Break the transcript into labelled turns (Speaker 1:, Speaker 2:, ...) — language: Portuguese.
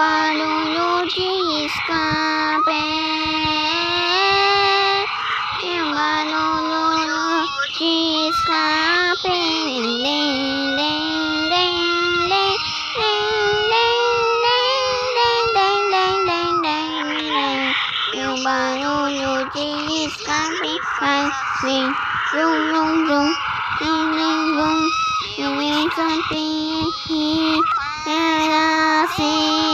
Speaker 1: barulho de escape, e um barulho de escape, dem, dem, dem, dem, dem, dem, dem, dem, dem, dem, dem, e um barulho de escape faz assim, zum, zum, zum, zum, zum, zum, eu escape aqui, era assim.